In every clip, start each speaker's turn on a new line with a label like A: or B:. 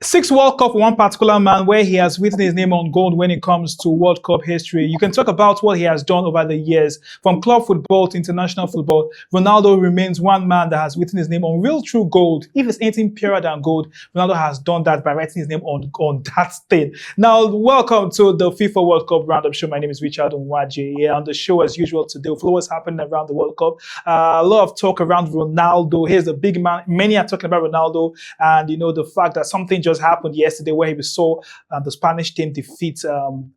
A: Six World Cup for one particular man where he has written his name on gold when it comes to World Cup history. You can talk about what he has done over the years. From club football to international football, Ronaldo remains one man that has written his name on real true gold. If it's anything purer than gold, Ronaldo has done that by writing his name on that thing. Now, welcome to the FIFA World Cup Roundup Show. My name is Richard Onwaje. Yeah, on the show, as usual, today, we'll follow what's happening around the World Cup. A lot of talk around Ronaldo. Here's the big man. Many are talking about Ronaldo and, the fact that something just happened yesterday where we saw the Spanish team defeat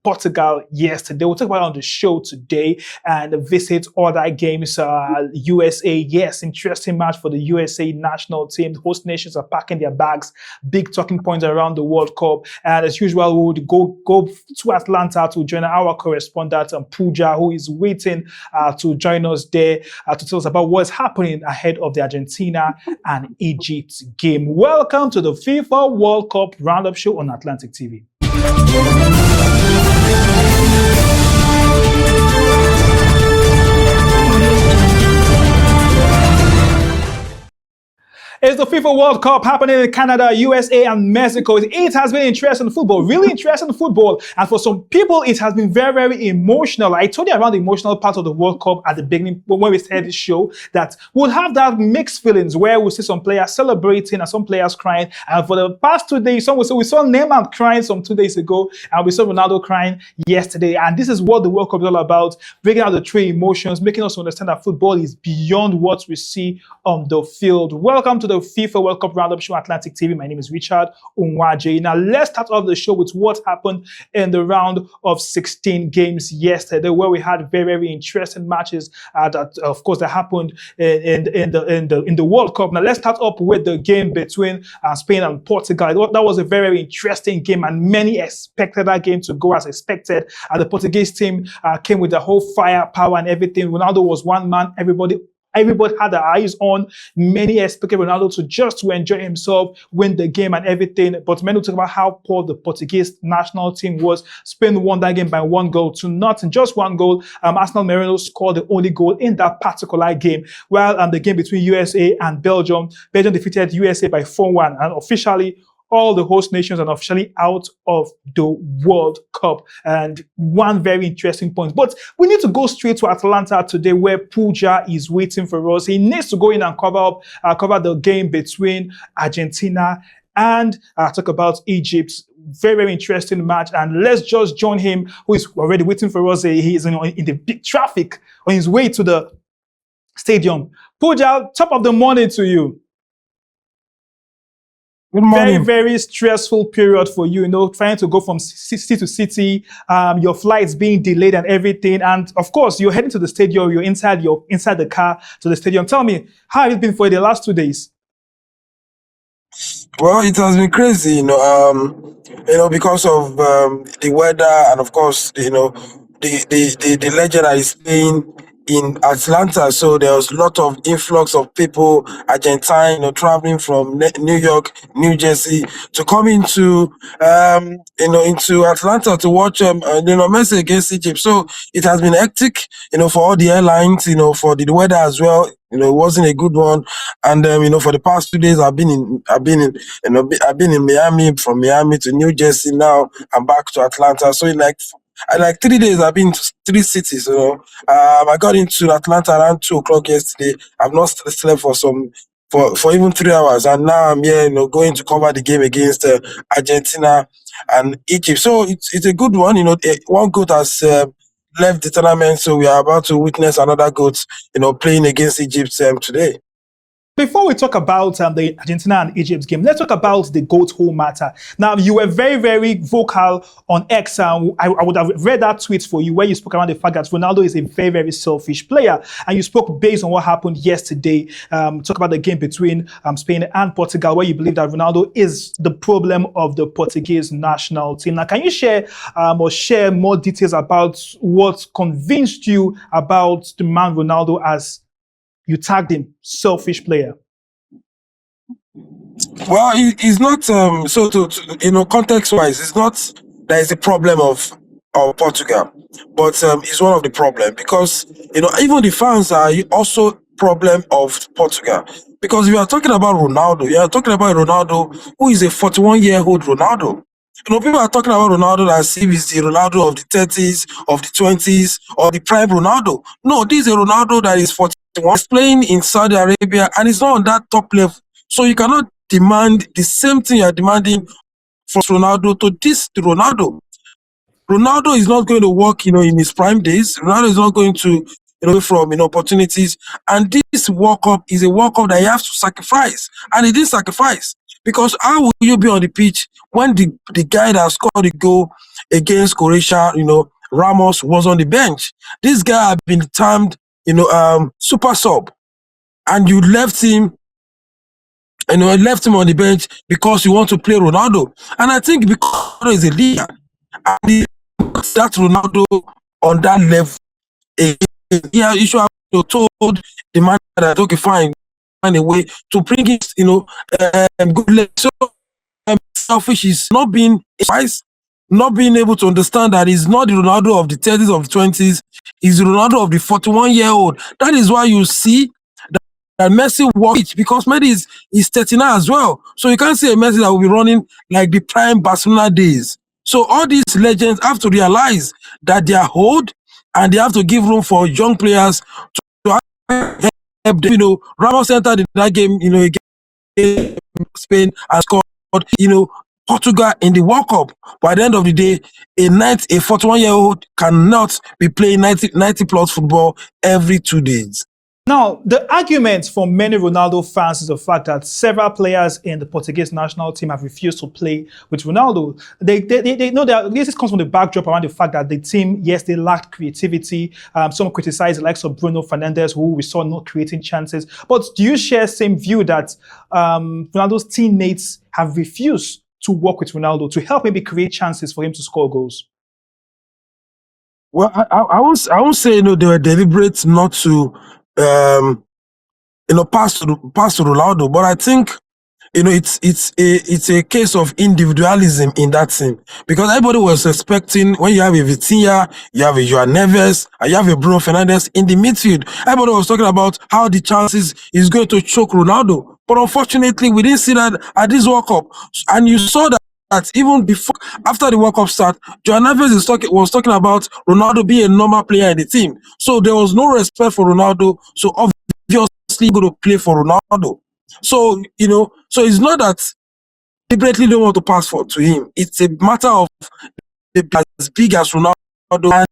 A: Portugal yesterday. We'll talk about it on the show today and visit other games. USA, yes, interesting match for the USA national team. The host nations are packing their bags. Big talking points around the World Cup. And as usual, we would go to Atlanta to join our correspondent, Pooja, who is waiting to join us there to tell us about what's happening ahead of the Argentina and Egypt game. Welcome to the FIFA World Cup Roundup Show on Atlantic TV. It's the FIFA World Cup happening in Canada, USA, and Mexico. It has been interesting football, really interesting football. And for some people, it has been very, very emotional. I told you around the emotional part of the World Cup at the beginning when we started this show that we'll have that mixed feelings where we'll see some players celebrating and some players crying. And for the past 2 days, we saw Neymar crying some 2 days ago, and we saw Ronaldo crying yesterday. And this is what the World Cup is all about, bringing out the three emotions, making us understand that football is beyond what we see on the field. Welcome to the FIFA World Cup Roundup Show, Atlantic TV. My name is Richard Onwaje. Now, let's start off the show with what happened in the round of 16 games yesterday, where we had very, very interesting matches that happened in the World Cup. Now, let's start up with the game between Spain and Portugal. That was a very, very interesting game, and many expected that game to go as expected. The Portuguese team came with the whole firepower and everything. Ronaldo was one man. Everybody had their eyes on. Many expected Ronaldo to enjoy himself, win the game and everything. But many talk about how poor the Portuguese national team was. Spain won that game by 1-0 just one goal. Arsenal Merino scored the only goal in that particular game. While the game between USA and Belgium defeated USA by 4-1, and officially all the host nations are officially out of the World Cup. And one very interesting point. But we need to go straight to Atlanta today, where Pooja is waiting for us. He needs to go in and cover the game between Argentina and talk about Egypt. Very, very interesting match. And let's just join him, who is already waiting for us. He is in the big traffic on his way to the stadium. Pooja, top of the morning to you.
B: Good morning.
A: Very, very stressful period for you, trying to go from city to city, your flights being delayed and everything. And of course, you're heading to the stadium, you're inside the car to the stadium. Tell me, how has it been for the last 2 days?
B: Well, it has been crazy, because of the weather, and of course, the legend that is playing in Atlanta. So there was a lot of influx of people, Argentine, traveling from New York, New Jersey to come into Atlanta to watch Messi against Egypt. So it has been hectic, for all the airlines, for the weather as well. It wasn't a good one, and for the past 2 days, I've been in Miami, from Miami to New Jersey. Now I'm back to Atlanta. So in 3 days, I've been to 3 cities. I got into Atlanta around 2 o'clock yesterday. I've not slept for even 3 hours, and now I'm here, going to cover the game against Argentina and Egypt. So it's a good one. One goat has left the tournament, so we are about to witness another goat, playing against Egypt today.
A: Before we talk about the Argentina and Egypt game, let's talk about the GOAT whole matter. Now, you were very, very vocal on X. I would have read that tweet for you where you spoke around the fact that Ronaldo is a very, very selfish player. And you spoke based on what happened yesterday. Talk about the game between Spain and Portugal, where you believe that Ronaldo is the problem of the Portuguese national team. Now, can you share more details about what convinced you about the man Ronaldo as you tagged him, selfish player?
B: Well, he's not. Context-wise, it's not that is the problem of Portugal, but it's one of the problem, because even the fans are also problem of Portugal. Because if you are talking about Ronaldo, you are talking about Ronaldo who is a 41-year-old Ronaldo. People are talking about Ronaldo as if he's the Ronaldo of the 30s, of the 20s, or the prime Ronaldo. No, this is a Ronaldo that is 41, he's playing in Saudi Arabia, and he's not on that top level. So you cannot demand the same thing you are demanding from Ronaldo to this to Ronaldo. Ronaldo is not going to work, in his prime days. Ronaldo is not going to, from opportunities. And this World Cup is a World Cup that you have to sacrifice, and he did sacrifice. Because how will you be on the pitch when the guy that scored the goal against Croatia, Ramos, was on the bench? This guy had been termed, super sub, and you left him. Left him on the bench because you want to play Ronaldo. And I think because Ronaldo is a leader, and that Ronaldo on that level, yeah, you should have told the man that, okay, fine, find a way to bring it, good level. So selfish is not being wise, not being able to understand that he's not the Ronaldo of the 30s, of the 20s, he's the Ronaldo of the 41-year-old. That is why you see that Messi walks, because Messi is 39 as well. So you can't see a Messi that will be running like the prime Barcelona days. So all these legends have to realize that they are old, and they have to give room for young players to help them. Ramos entered in that game, against Spain, and scored, Portugal in the World Cup. By the end of the day, a 41-year-old cannot be playing 90 plus football every 2 days.
A: Now, the argument for many Ronaldo fans is the fact that several players in the Portuguese national team have refused to play with Ronaldo. They know that this comes from the backdrop around the fact that the team, yes, they lacked creativity. Some criticize the likes of Bruno Fernandes, who we saw not creating chances. But do you share the same view that Ronaldo's teammates have refused to work with Ronaldo to help maybe create chances for him to score goals?
B: Well, I won't say they were deliberate not to pass to Ronaldo, but I think it's a case of individualism in that team, because everybody was expecting, when you have a Vitinha, you have a João Neves, and you have a Bruno Fernandes in the midfield. Everybody was talking about how the chances is going to choke Ronaldo, but unfortunately, we didn't see that at this World Cup, and you saw that even before, after the World Cup start, João Neves was talking about Ronaldo being a normal player in the team. So there was no respect for Ronaldo. So obviously going to play for Ronaldo. So so it's not that deliberately don't want to pass to him. It's a matter of as big as Ronaldo,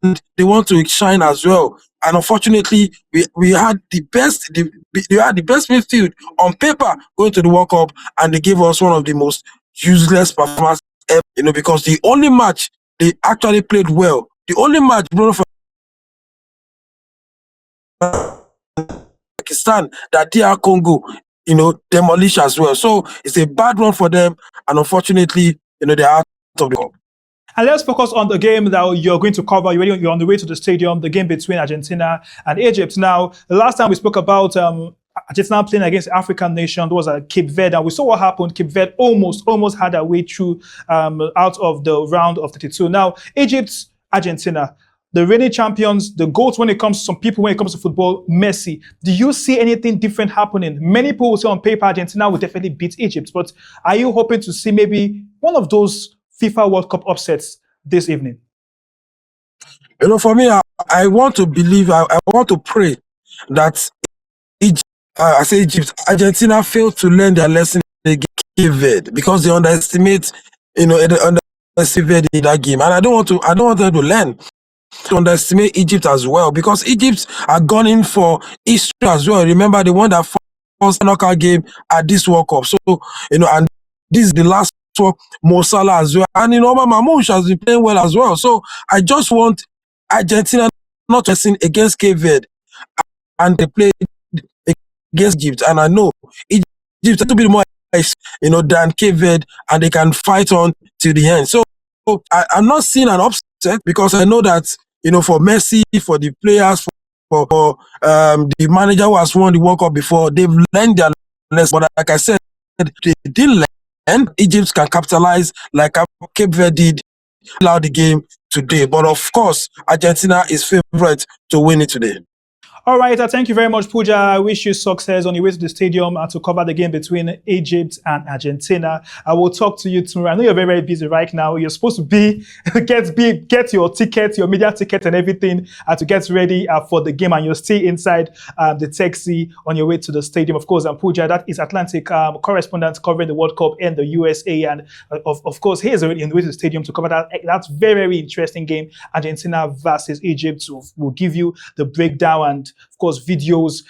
B: and they want to shine as well. And unfortunately, we had the best midfield on paper going to the World Cup, and they gave us one of the most useless performance ever, because the only match they actually played well, the only match Bruno Pakistan that DR Congo, demolish as well. So it's a bad one for them, and unfortunately, they're out of the cup.
A: And let's focus on the game that you're going to cover. You're on the way to the stadium, the game between Argentina and Egypt. Now, the last time we spoke about Argentina playing against African nation, there was Cape Verde, and we saw what happened. Cape Verde almost had their way through out of the round of 32. Now, Egypt, Argentina, the reigning champions, the GOAT when it comes to some people, when it comes to football, Messi. Do you see anything different happening? Many people will say on paper Argentina will definitely beat Egypt, but are you hoping to see maybe one of those FIFA World Cup upsets this evening?
B: For me, I want to believe, I want to pray that Egypt, Argentina failed to learn their lesson against Cape Verde, because they underestimate, in that game, and I don't want them to learn to underestimate Egypt as well, because Egypt are gone in for history as well. Remember, they won that first knockout game at this World Cup. So and this is the last one, Mo Salah as well, and Omar Mamouche has been playing well as well. So I just want Argentina not to sin against Cape Verde, and they play against Egypt, and I know Egypt is a little bit more than Cape Verde, and they can fight on till the end. So I'm not seeing an upset, because I know that for Messi, for the players, for the manager who has won the World Cup before, they've learned their lesson. But like I said, they didn't learn. Egypt can capitalize like Cape Verde did out the game today. But of course, Argentina is favorite to win it today.
A: All right, thank you very much, Pooja. I wish you success on your way to the stadium to cover the game between Egypt and Argentina. I will talk to you tomorrow. I know you're very, very busy right now. You're supposed to get your ticket, your media ticket and everything to get ready for the game, and you're still inside the taxi on your way to the stadium. Of course, Pooja, that is Atlantic correspondent covering the World Cup in the USA, and of course, he is already on the way to the stadium to cover that's very, very interesting game, Argentina versus Egypt. So we'll give you the breakdown and of course, videos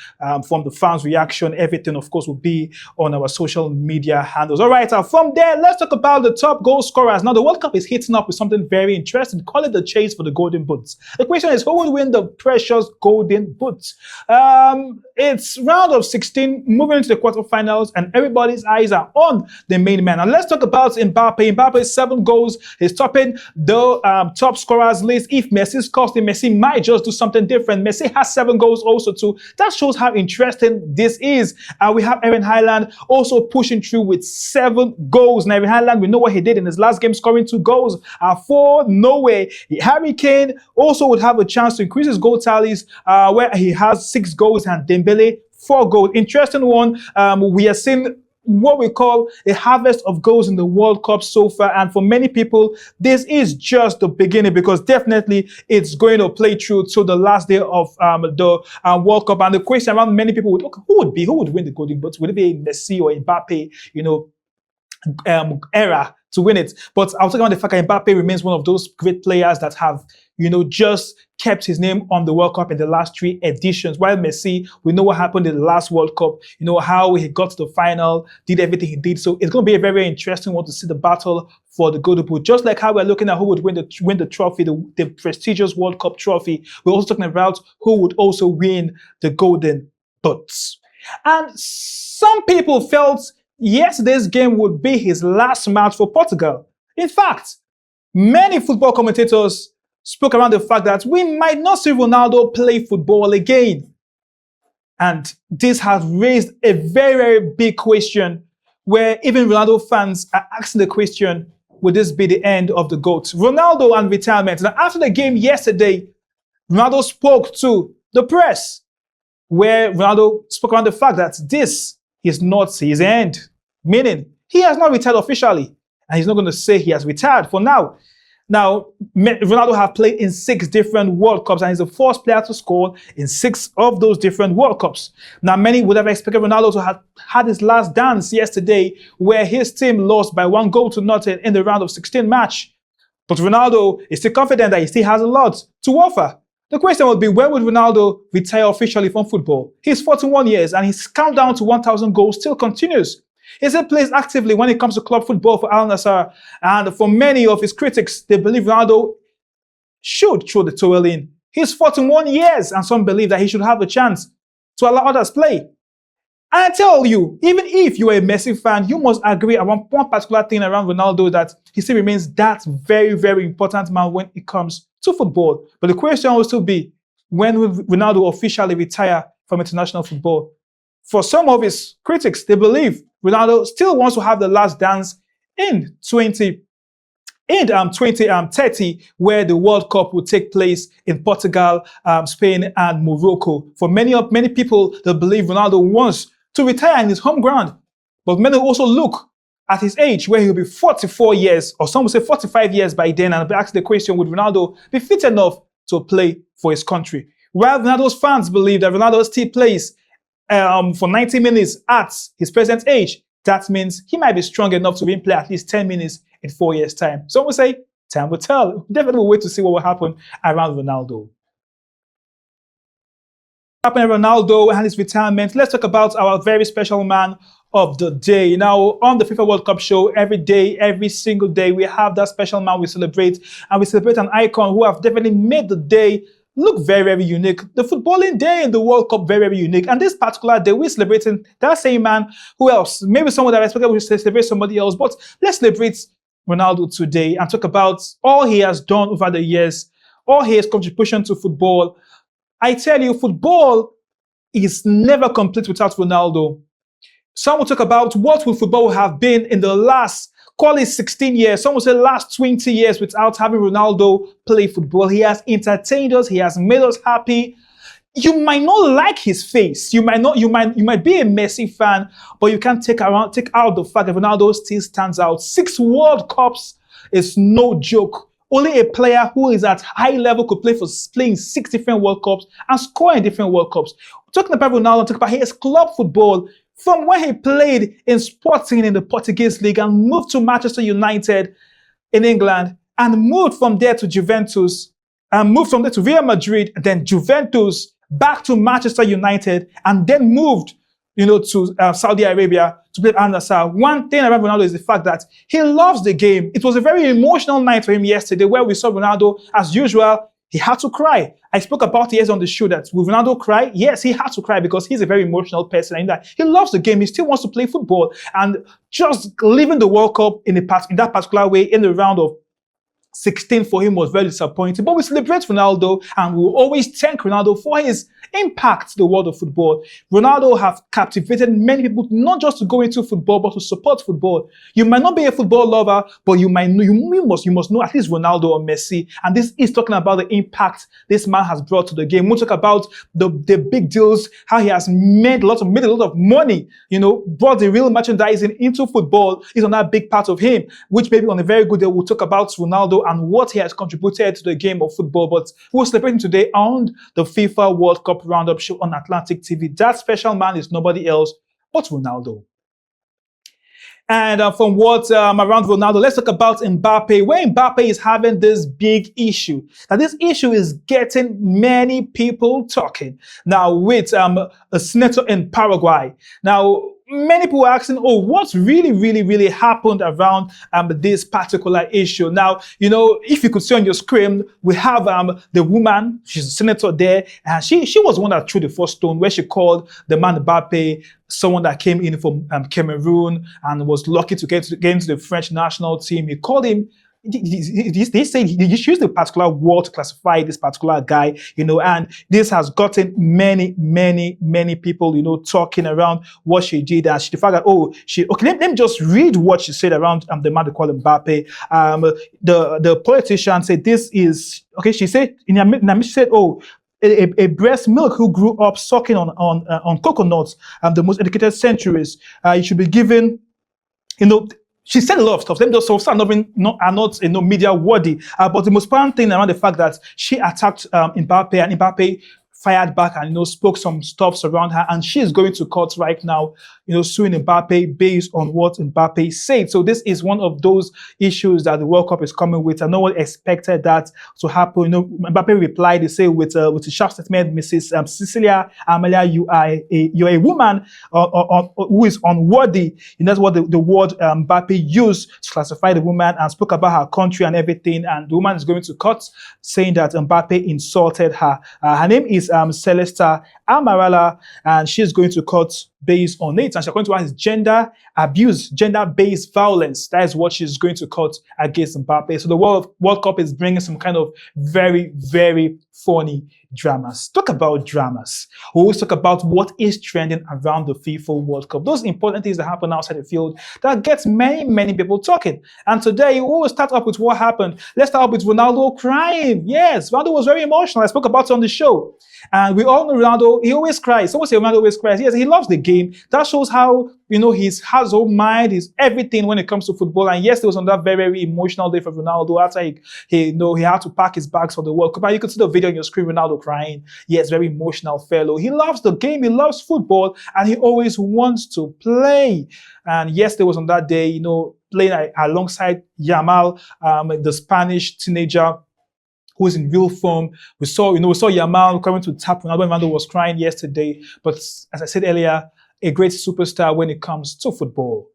A: from the fans' reaction, everything, of course, will be on our social media handles. All right, from there, let's talk about the top goal scorers. Now, the World Cup is hitting up with something very interesting. Call it the chase for the Golden Boots. The question is, who will win the precious Golden Boots? It's round of 16, moving into the quarterfinals, and everybody's eyes are on the main man. And let's talk about Mbappé. Mbappe's 7 goals. He's topping the top scorers list. If Messi scores, then Messi might just do something different. Messi has 7 goals also too. That shows how interesting this is. We have Erling Haaland also pushing through with 7 goals. Now, Erling Haaland, we know what he did in his last game, scoring 2 goals for Norway. Harry Kane also would have a chance to increase his goal tallies, where he has 6 goals and Dembele 4 goals. Interesting one. We are seeing what we call a harvest of goals in the World Cup so far, and for many people this is just the beginning, because definitely it's going to play through to the last day of the World Cup. And the question around many people who would win the Golden Boot? Would it be Messi or Mbappe, era to win it? But I'll talk about the fact that Mbappe remains one of those great players that have just kept his name on the World Cup in the last 3 editions. While Messi, we know what happened in the last World Cup, how he got to the final, did everything he did. So it's going to be a very, very interesting one to see the battle for the Golden Boot. Just like how we're looking at who would win the trophy, the prestigious World Cup trophy, we're also talking about who would also win the Golden Boots. And some people felt yesterday's game would be his last match for Portugal. In fact, many football commentators spoke around the fact that we might not see Ronaldo play football again. And this has raised a very, very big question, where even Ronaldo fans are asking the question, would this be the end of the GOAT? Ronaldo and retirement. Now, after the game yesterday, Ronaldo spoke to the press, where Ronaldo spoke around the fact that this is not his end, meaning he has not retired officially, and he's not going to say he has retired for now. Now, Ronaldo has played in 6 different World Cups, and he's the first player to score in 6 of those different World Cups. Now, many would have expected Ronaldo to have had his last dance yesterday, where his team lost by 1-0 in the round of 16 match. But Ronaldo is still confident that he still has a lot to offer. The question would be, when would Ronaldo retire officially from football? He's 41 years, and his countdown to 1,000 goals still continues. He still plays actively when it comes to club football for Al Nassr, and for many of his critics, they believe Ronaldo should throw the towel in. He's 41 years, and some believe that he should have a chance to allow others play. And I tell you, even if you are a Messi fan, you must agree on one particular thing around Ronaldo, that he still remains that very, very important man when it comes to football. But the question will still be, when will Ronaldo officially retire from international football? For some of his critics, they believe Ronaldo still wants to have the last dance in 2030, where the World Cup will take place in Portugal, Spain, and Morocco. For many people, they believe Ronaldo wants to retire in his home ground. But many also look at his age, where he'll be 44 years, or some will say 45 years by then, and ask the question, would Ronaldo be fit enough to play for his country? While Ronaldo's fans believe that Ronaldo still plays for 90 minutes at his present age, that means he might be strong enough to even play at least 10 minutes in 4 years' time. Some will say, time will tell. Definitely we'll wait to see what will happen around Ronaldo. Ronaldo and his retirement, let's talk about our very special man of the day. Now, on the FIFA World Cup show, every day, every single day, we have that special man we celebrate, and we celebrate an icon who have definitely made the day look very, very unique. The footballing day in the World Cup, very, very unique. And this particular day, we're celebrating that same man. Who else? Maybe someone that I expected we should celebrate somebody else, but let's celebrate Ronaldo today and talk about all he has done over the years, all his contribution to football. I tell you, football is never complete without Ronaldo. Some will talk about what will football have been in the last, call it 16 years, some will say last 20 years without having Ronaldo play football. He has entertained us, he has made us happy. You might not like his face. You might be a Messi fan, but you can't take out the fact that Ronaldo still stands out. 6 World Cups is no joke. Only a player who is at high level could play in 6 different World Cups and score in different World Cups. Talking about Ronaldo, talking about his club football, from when he played in Sporting in the Portuguese league and moved to Manchester United in England and moved from there to Juventus and moved from there to Real Madrid, then Juventus, back to Manchester United, and then moved, to Saudi Arabia to play Al Nassr. One thing about Ronaldo is the fact that he loves the game. It was a very emotional night for him yesterday, where we saw Ronaldo, as usual, he had to cry. I spoke about it on the show that will Ronaldo cry? Yes, he had to cry because he's a very emotional person and that he loves the game. He still wants to play football, and just leaving the World Cup in that particular way in the round of 16 for him was very disappointing. But we celebrate Ronaldo, and we will always thank Ronaldo for his impact to the world of football. Ronaldo has captivated many people, not just to go into football, but to support football. You might not be a football lover, but you must know at least Ronaldo or Messi. And this is talking about the impact this man has brought to the game. We'll talk about the big deals, how he has made a lot of money, brought the real merchandising into football is on that big part of him, which maybe on a very good day we'll talk about Ronaldo and what he has contributed to the game of football. But we're celebrating today on the FIFA World Cup Roundup show on Atlantic TV. That special man is nobody else but Ronaldo. And from what around Ronaldo, let's talk about Mbappé, where Mbappé is having this big issue. Now, this issue is getting many people talking. Now, with a senator in Paraguay. Now, many people are asking, what's really happened around this particular issue? Now, if you could see on your screen, we have the woman, she's a senator there, and she was the one that threw the first stone, where she called the man Mbappé someone that came in from Cameroon and was lucky to get into the French national team. He called him, they say he used a particular word to classify this particular guy, and this has gotten many people, talking around what she did. And the fact that, let me just read what she said around the man they call Mbappe. The politician said this is, she said, she said, a breast milk who grew up sucking on coconuts, the most educated centuries, you should be given, she said a lot of stuff. Them just are not media worthy. But the most important thing around the fact that she attacked Mbappe, and Mbappe fired back and spoke some stuff around her, and she is going to court right now, suing Mbappe based on what Mbappe said. So this is one of those issues that the World Cup is coming with, and no one expected that to happen. Mbappe replied, they say with a sharp statement, Mrs. Cecilia Amelia, you're a woman who is unworthy. And that's what the word Mbappe used to classify the woman, and spoke about her country and everything. And the woman is going to court, saying that Mbappe insulted her. Her name is Celesta Amarala, and she's going to court based on it. And she's going to ask gender abuse, gender-based violence. That is what she's going to court against Mbappe. So the World Cup is bringing some kind of very funny dramas. Talk about dramas. We always talk about what is trending around the FIFA World Cup. Those important things that happen outside the field that gets many people talking. And today, we will start up with what happened. Let's start up with Ronaldo crying. Yes, Ronaldo was very emotional. I spoke about it on the show. And we all know Ronaldo, he always cries. Someone say Ronaldo always cries. Yes, he loves the game. That shows how, his whole mind, his everything when it comes to football. And yes, it was on that very emotional day for Ronaldo after he had to pack his bags for the World Cup. And you could see the video on your screen, Ronaldo crying. Yes, very emotional fellow. He loves the game, he loves football, and he always wants to play. And yes, there was on that day, playing alongside Yamal, the Spanish teenager who is in real form. We saw Yamal coming to tap Ronaldo. Ronaldo was crying yesterday. But as I said earlier, a great superstar when it comes to football.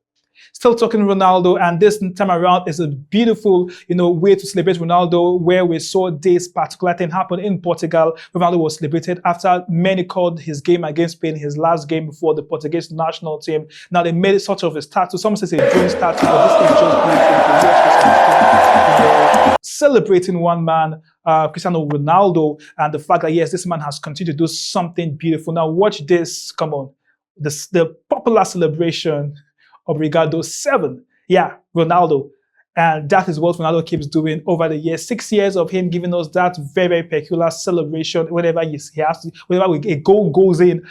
A: Still talking Ronaldo, and this time around is a beautiful, way to celebrate Ronaldo, where we saw this particular thing happen in Portugal. Ronaldo was celebrated after many called his game against Spain his last game before the Portuguese national team. Now they made it sort of a start. So some say a dream start, but this is just beautiful. Celebrating one man, Cristiano Ronaldo, and the fact that yes, this man has continued to do something beautiful. Now watch this. Come on, the popular celebration. Obrigado 7. Yeah, Ronaldo. And that is what Ronaldo keeps doing over the years. 6 years of him giving us that very, very peculiar celebration whenever he has to, whenever a goal goes in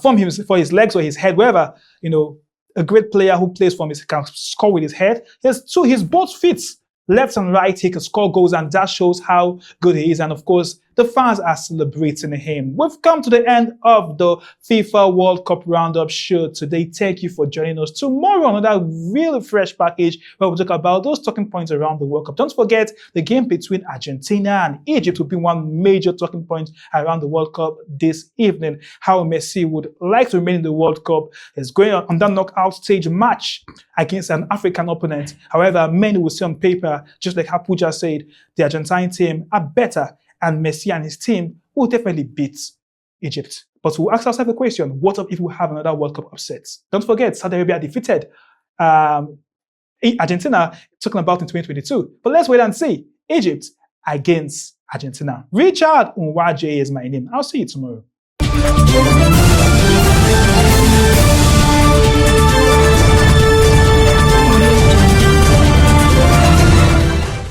A: from him, for his legs or his head, wherever, a great player who plays from his can score with his head. His both feet, left and right, he can score goals, and that shows how good he is. And of course, the fans are celebrating him. We've come to the end of the FIFA World Cup Roundup show today. Thank you for joining us. Tomorrow, another really fresh package where we'll talk about those talking points around the World Cup. Don't forget, the game between Argentina and Egypt will be one major talking point around the World Cup this evening. How Messi would like to remain in the World Cup is going on that knockout stage match against an African opponent. However, many will see on paper, just like how Pooja said, the Argentine team are better, and Messi and his team will definitely beat Egypt. But we'll ask ourselves a question: what if we have another World Cup upset? Don't forget, Saudi Arabia defeated Argentina, talking about in 2022. But let's wait and see. Egypt against Argentina. Richard Unwaje is my name. I'll see you tomorrow.